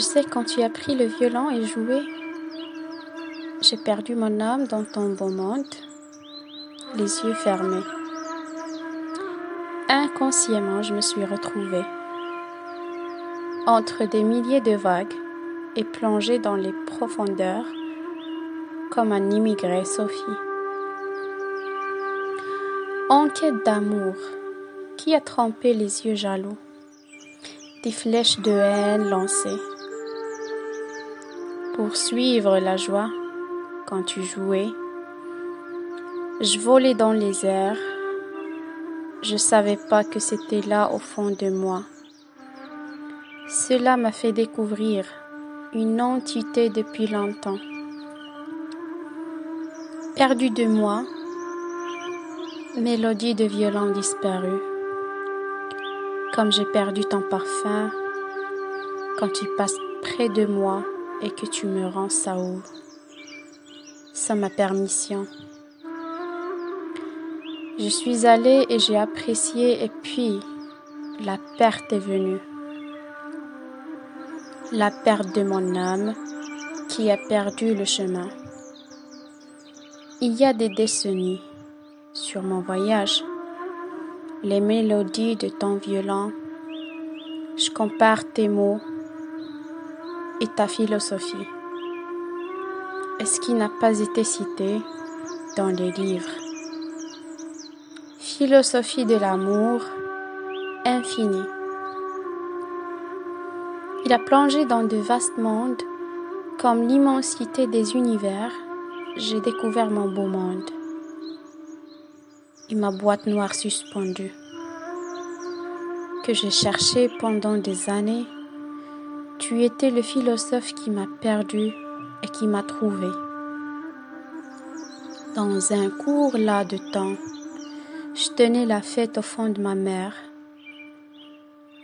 sais, quand tu as pris le violon et joué, j'ai perdu mon âme dans ton beau monde, les yeux fermés. Inconsciemment, je me suis retrouvée entre des milliers de vagues et plongée dans les profondeurs comme un immigré, Sophie. En quête d'amour, qui a trempé les yeux jaloux, des flèches de haine lancées. Pour suivre la joie, quand tu jouais, je volais dans les airs, je savais pas que c'était là au fond de moi. Cela m'a fait découvrir une entité depuis longtemps. Perdue de moi, mélodie de violon disparue. Comme j'ai perdu ton parfum, quand tu passes près de moi et que tu me rends Saoul, sans ma permission. Je suis allée et j'ai apprécié et puis la perte est venue. La perte de mon âme qui a perdu le chemin. Il y a des décennies sur mon voyage, les mélodies de ton violon, je compare tes mots et ta philosophie. Est-ce qui n'a pas été cité dans les livres? Philosophie de l'amour infini. Il a plongé dans de vastes mondes, comme l'immensité des univers, j'ai découvert mon beau monde et ma boîte noire suspendue, que j'ai cherchée pendant des années. Tu étais le philosophe qui m'a perdu et qui m'a trouvé. Dans un court las de temps, je tenais la fête au fond de ma mer.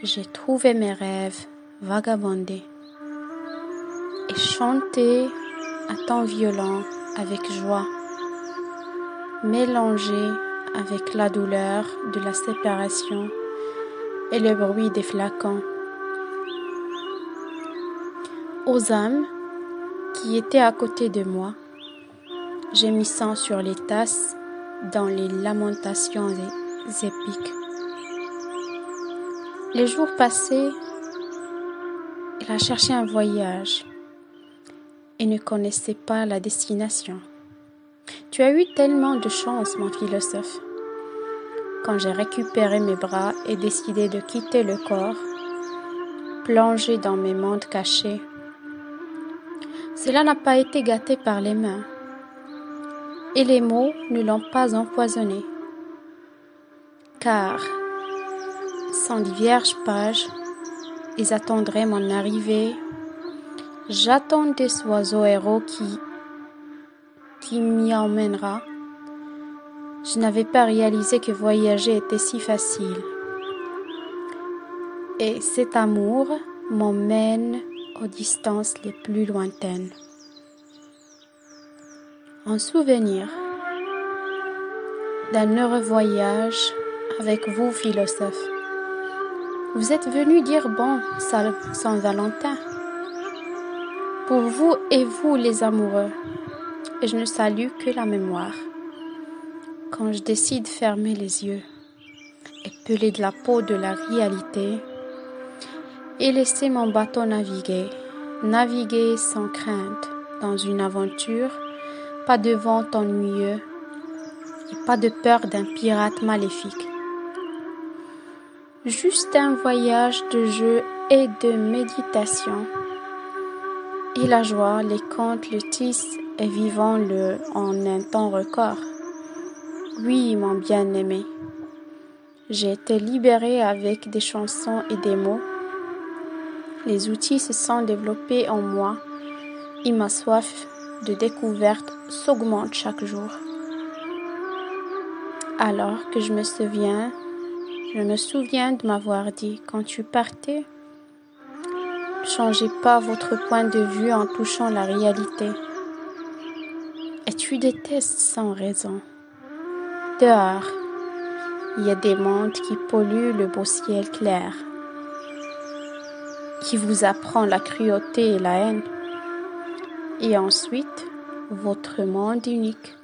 J'ai trouvé mes rêves vagabonder et chanté à ton violon avec joie, mélangé avec la douleur de la séparation et le bruit des flacons. Aux âmes qui étaient à côté de moi, gémissant sur les tasses dans les lamentations épiques. Les jours passés, il a cherché un voyage et ne connaissait pas la destination. Tu as eu tellement de chance, mon philosophe. Quand j'ai récupéré mes bras et décidé de quitter le corps, plongé dans mes mondes cachés, cela n'a pas été gâté par les mains, et les mots ne l'ont pas empoisonné, car sans les vierges pages, ils attendraient mon arrivée. J'attendais ce oiseau héros qui m'y emmènera. Je n'avais pas réalisé que voyager était si facile. Et cet amour m'emmène aux distances les plus lointaines. En souvenir d'un heureux voyage avec vous, philosophe. Vous êtes venu dire bon Saint-Valentin. Pour vous et vous les amoureux, et je ne salue que la mémoire. Quand je décide de fermer les yeux et peler de la peau de la réalité et laisser mon bateau naviguer sans crainte dans une aventure, pas de vent ennuyeux et pas de peur d'un pirate maléfique. Juste un voyage de jeu et de méditation. Et la joie, les contes, le tissent et vivons-le en un temps record. Oui, mon bien-aimé, j'ai été libérée avec des chansons et des mots. Les outils se sont développés en moi et ma soif de découverte s'augmente chaque jour. Alors que je me souviens de m'avoir dit, quand tu partais, ne changez pas votre point de vue en touchant la réalité. Et tu détestes sans raison. Dehors, il y a des mondes qui polluent le beau ciel clair. qui vous apprend la cruauté et la haine. Et ensuite, votre monde unique.